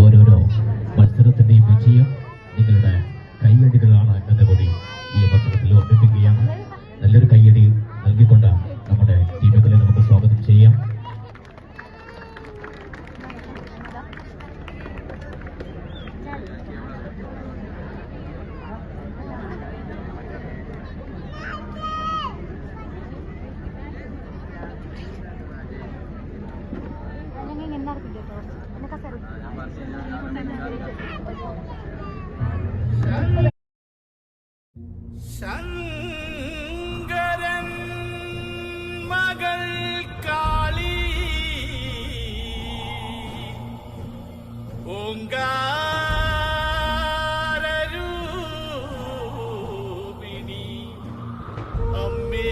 ഓരോരോ മത്സരത്തിന്റെയും വിജയം നിങ്ങളുടെ കൈയടികളാണ് എന്നതുകൂടി ഈ അവസരത്തിൽ ഓർമ്മിപ്പിക്കുകയാണ്. നല്ലൊരു കൈയടി നൽകിക്കൊണ്ട് നമ്മുടെ ടീമുകളെ നമുക്ക് സ്വാഗതം ചെയ്യാം. ശങ്കരൻ മകൾ കാളി ഓങ്കാരൂപിണി അമ്മേ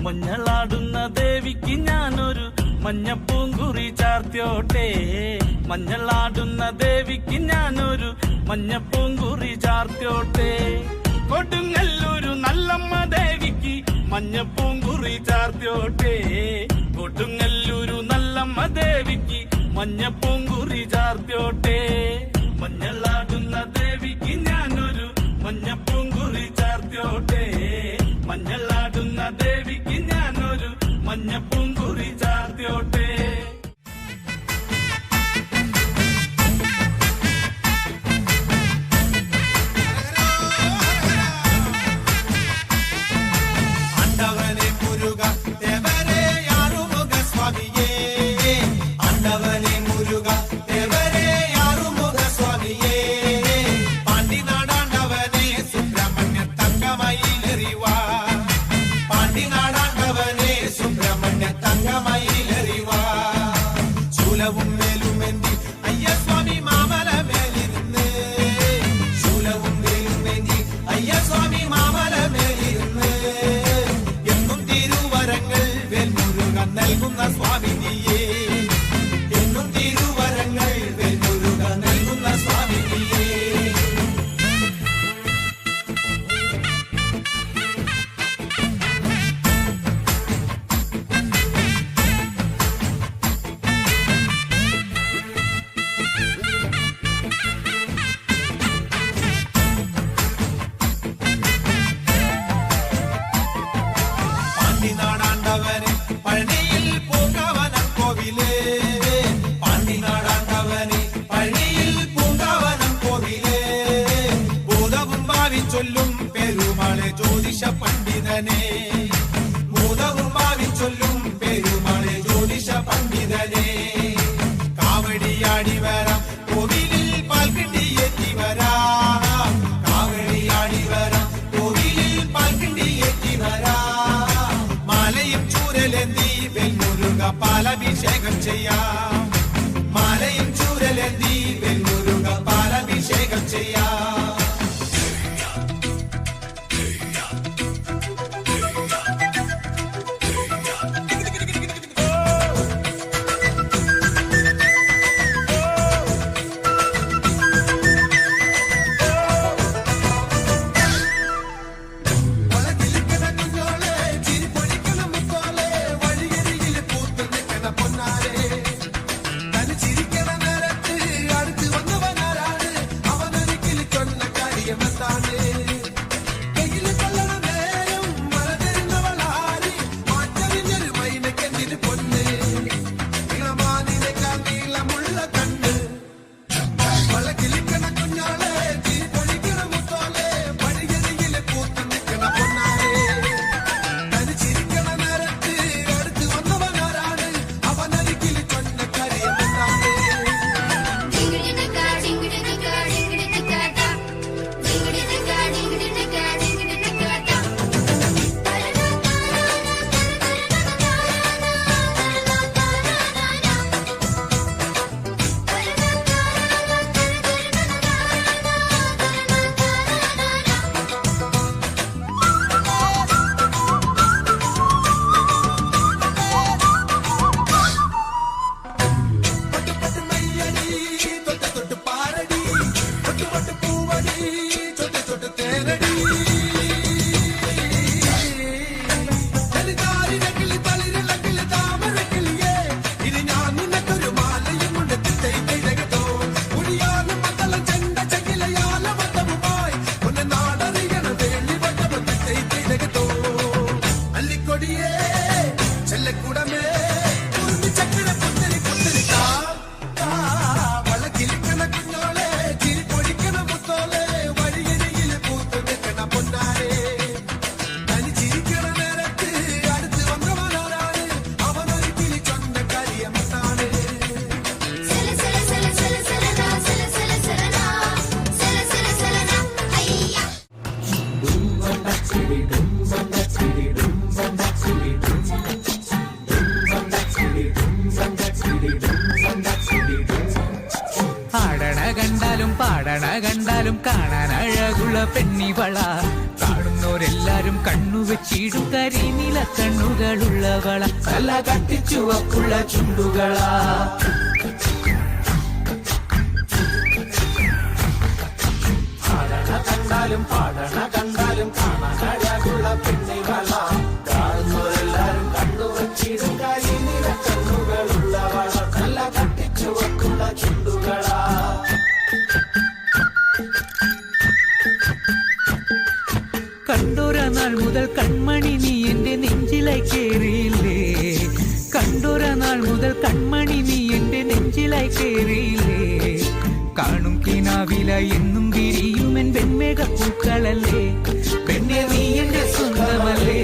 മഞ്ഞളാടുന്ന ദേവിക്ക് ഞാനൊരു മഞ്ഞപ്പൂങ്കുറി ചാർത്തിയോട്ടെ. മഞ്ഞളാടുന്ന ദേവിക്ക് ഞാനൊരു മഞ്ഞപ്പൂങ്കുറി ചാർത്തിയോട്ടെ. കൊടുങ്ങല്ലൂരു നല്ലമ്മ ദേവിക്ക് മഞ്ഞപ്പൂങ്കുറി ചാർത്തിയോട്ടെ. കൊടുങ്ങല്ലൂരു നല്ലമ്മ ദേവിക്ക് മഞ്ഞപ്പൂങ്കുറി ചാർത്തിയോട്ടെ. മഞ്ഞളാടുന്ന ദേവിക്ക് ഞാനൊരു മഞ്ഞപ്പൂങ്കുറി ചാർത്തിയോട്ടെ. മഞ്ഞളാടുന്ന ദേവിക്ക് ഞാനൊരു മഞ്ഞപ്പൂങ്കുറി ചാർത്തിയോട്ടെ. ആണ്ടവനെ മുരുക ദേവരെ ആറുമുഖ സ്വാമിയേ. ആണ്ടവനെ മുരുക ദേവരെ ആറുമുഖ സ്വാമിയേ. പാണ്ടി നാടാണ്ടവനെ സുബ്രഹ്മണ്യ തങ്കമയിലെറിവാ. പാണ്ടി നാടാണ്ടവനെ സുബ്രഹ്മണ്യ തങ്കമയിലെറിവാ. ശൂലവും മേലുമെന്തി അയ്യസ്വാമി മാമല മേലിരുന്ന്. ശൂലവും മേലുമെന്തി അയ്യസ്വാമി മാമല മേലിരുന്ന്. എന്നും തിരുവരങ്ങൾ വേൽമുരുകൻ നൽകുന്ന സ്വാമിനിയേ. എന്നും തിരുവരങ്ങൾ വേൽമുരുകൻ നൽകുന്ന സ്വാമിനിയേ. പാണ്ടിനാടാണ്ടവനെ പഴനിയിൽ പൂങ്കാവനം കോവിലേ. പാണ്ടിനാടാണ്ടവനെ പഴനിയിൽ പൂങ്കാവനം കോവിലേ. ഭൂതവും ഭാവിച്ചൊല്ലും പെരുമാളെ ജ്യോതിഷ പണ്ഡിതനെ. ഭൂതവും ഭാവിച്ചൊല്ലും പെരുമാളെ ജ്യോതിഷ പണ്ഡിതനെ. കാവടിയാടി വരാം കോവിലിൽ പാൽക്കിണ്ടിയെത്തി വരാം. കാവടിയാടി വരാം കോവിലിൽ പാൽക്കിണ്ടിയെത്തി വരാം. മാലയും ചൂരലെന്തി വെൽമുരുക പാലഭിഷേകം ചെയ്യാം. മാലയും ചൂരലെന്തി വെൽമുരുക പാലഭിഷേകം ചെയ്യാം. പൊട്ട് പൊട്ട് പൂവടി ചൊട്ട് ചൊട്ട് തേനടി കിളി തളിരുള്ള കിളി താമര കിളിയേ ഇനി ഞാൻ നിനക്കൊരു മാലയും കൊണ്ട് തിട്ടയിട്ടോ കുടിയാനും മത്തളം ചെണ്ട ചെകിലയാല വട്ടവുമായി ഒന്ന് നാടറിയണ വേളി വട്ടവും തിട്ടയിട്ടോ അല്ലിക്കൊടിയേ ചെല്ലക്കൂടമേ കുറുമ്പി ചക്കര പുത്തരി പുത്തരി വളക്കിലിക്കണ കുഞ്ഞോളെ ചിരി പൊടിക്കണ മുത്തോളെ വഴിയരിയിൽ പൂത്തു നിൽക്കണ പൊന്നാരെ തനി ചിരിക്കണ നേരത്ത് അടുത്ത് വന്നവനാരാണ് അവനൊരു കിളി ചൊന്ന കരിയമ്മത്താണ് ആടണ കണ്ടാലും പാടണ കണ്ടാലും കാണാൻ അഴകുള്ള പെണ്ണിവള കാണുന്നോരെല്ലാരും കണ്ണുവെച്ചിടും കരിനീല കണ്ണുകളുള്ളവള നല്ല കട്ടിച്ചുവപ്പുള്ള ചുണ്ടുകളാ ആടണ കണ്ടാലും പാടണ കണ്ടാലും കാണാൻ അഴകുള്ള പെണ്ണിവള കാണുന്നോരെല്ലാരും കണ്ണുവെച്ചിടും കരിനീല കണ്ണുകളുള്ളവള നല്ല കട്ടിച്ചുവപ്പുള്ള ചുണ്ടുകളാ കണ്ടോര നാൾ മുതൽ കൺമണി നീ എന്റെ നെഞ്ചിലായി കേറിയില്ലേ കണ്ടോര നാൾ മുതൽ കൺമണി നീ എന്റെ നെഞ്ചിലായി കേറിയില്ലേ കാണും കിനാവില എന്നും വിരിയും എൻ വെൺമേഘ പൂക്കളല്ലേ പെണ്ണെ നീ എന്റെ സ്വന്തമല്ലേ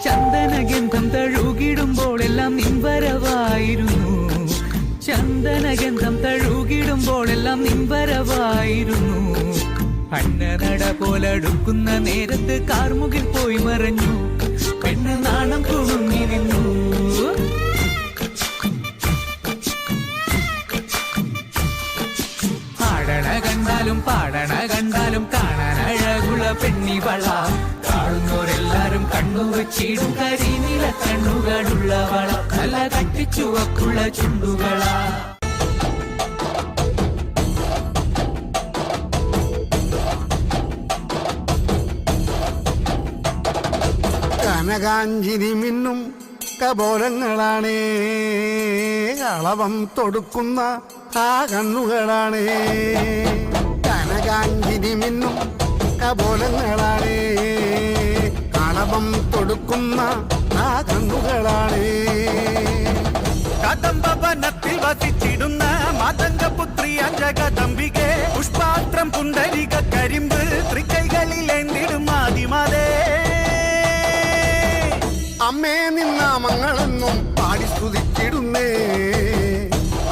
ചന്ദനഗന്ധം തഴുകിടുമ്പോൾ എല്ലാം നിൻവരവായിരുന്നു ചന്ദനഗന്ധം തഴുകിടുമ്പോൾ എല്ലാം നിൻവരവായിരുന്നു അന്നനട പോലടുക്കുന്ന നേരത്ത് കാർമുകിൽ പോയി മറഞ്ഞു പെണ്ണ് നാണം കുണുങ്ങി നിന്നു ആടണ കണ്ടാലും പാടണ കണ്ടാലും കാണാൻ അഴകുള്ള പെണ്ണിവള കാണുന്നോരെല്ലാരും കണ്ണുവെച്ചിടും കരിനീല കണ്ണുകളുള്ളവള നല്ല കട്ടിച്ചുവക്കുള്ള ചുണ്ടുകളാ കനകാഞ്ചിരി മിന്നും കപോലങ്ങളാണേ അളവം തൊടുക്കുന്ന ആ കണ്ണുകളാണേ കനകാഞ്ചിരി മിന്നും കപോലങ്ങളാണേ അളവം തൊടുക്കുന്ന ആ കണ്ണുകളാണേ കദംബവനത്തിൽ വസിച്ചിടുന്ന മാതംഗപുത്രി അഞ്ജകദംബികെ പുഷ്പാത്രം പുണ്ടരിക കരിമ്പ് തൃക്കൈകളിലേന്തിടും ആദിമാതേ അമ്മേ നിന്നാമങ്ങളെന്നും പാടി സ്തുതിച്ചിടുന്നേ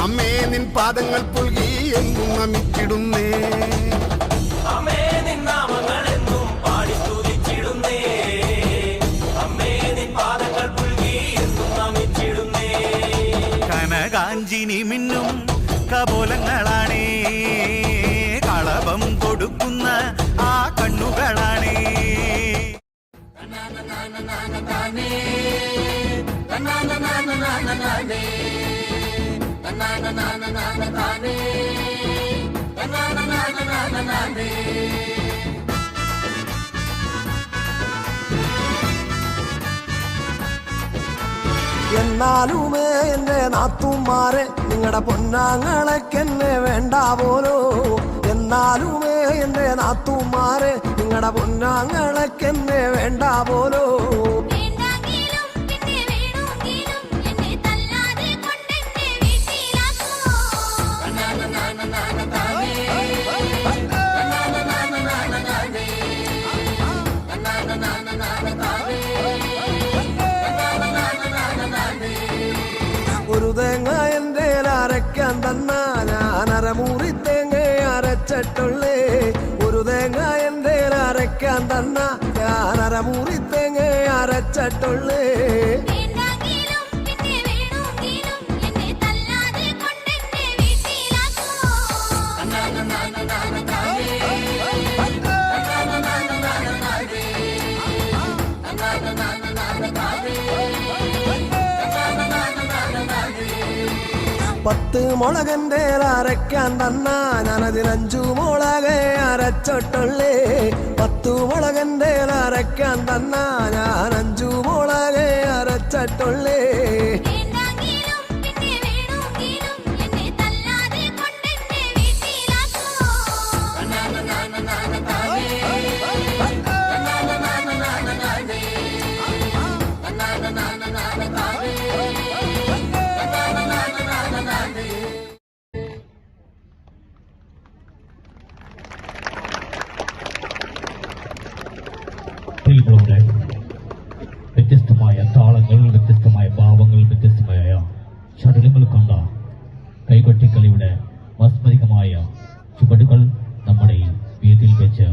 അമ്മേ നിൻ പാദങ്ങൾ പുൽകി എന്നും നമിച്ചിടുന്നേ അമ്മേ നിന്നാമങ്ങളെന്നും പാടി സ്തുതിച്ചിടുന്നേ അമ്മേ നിൻ പാദങ്ങൾ പുൽകി എന്നും നമിച്ചിടുന്നേ കനകാഞ്ചിനി മിന്നും കപോലങ്ങളാണേ കളഭം കൊടുക്കുന്ന ആ കണ്ണുകളാണേ എന്നാലുമേ എന്റെ നാത്തുമാരെ നിങ്ങളുടെ പൊന്നാങ്ങളൊക്കെന്നെ വേണ്ട പോലോ എന്നാലുമേ എന്റെ നാത്തുമാരെ നിങ്ങളുടെ പൊന്നാങ്ങളൊക്കെന്നെ വേണ്ട പോലോ ഒരു തേങ്ങ എന്റെ അരയ്ക്കാൻ തന്നാ ഞാൻ അരമൂറി തേങ്ങ അരച്ചിട്ടുള്ളേ ഒരു തേങ്ങ എന്റെ അരയ്ക്കാൻ തന്നാ ഞാൻ അരമൂറി തേങ്ങ അരച്ചിട്ടുള്ളേ 10 മുളകന്റെ അരയ്ക്കാൻ തന്നാ ഞാനതിന് 5 മുളകെ അരച്ചിട്ടുള്ളേ 10 മുളകന്റെ അരയ്ക്കാൻ തന്നാ ഞാൻ 5 മുളകെ അരച്ചിട്ടുള്ളേ ഫിലിമുകളുടെ വ്യത്യസ്തമായ താളങ്ങൾ, വ്യത്യസ്തമായ ഭാവങ്ങൾ, വ്യത്യസ്തമായ ചടുലങ്ങൾ കൊണ്ട കൈകൊട്ടിക്കളിയുടെ മാസ്മരികമായ ചുവടുകൾ നമ്മുടെ ഈ വേദിയിൽ വെച്ച്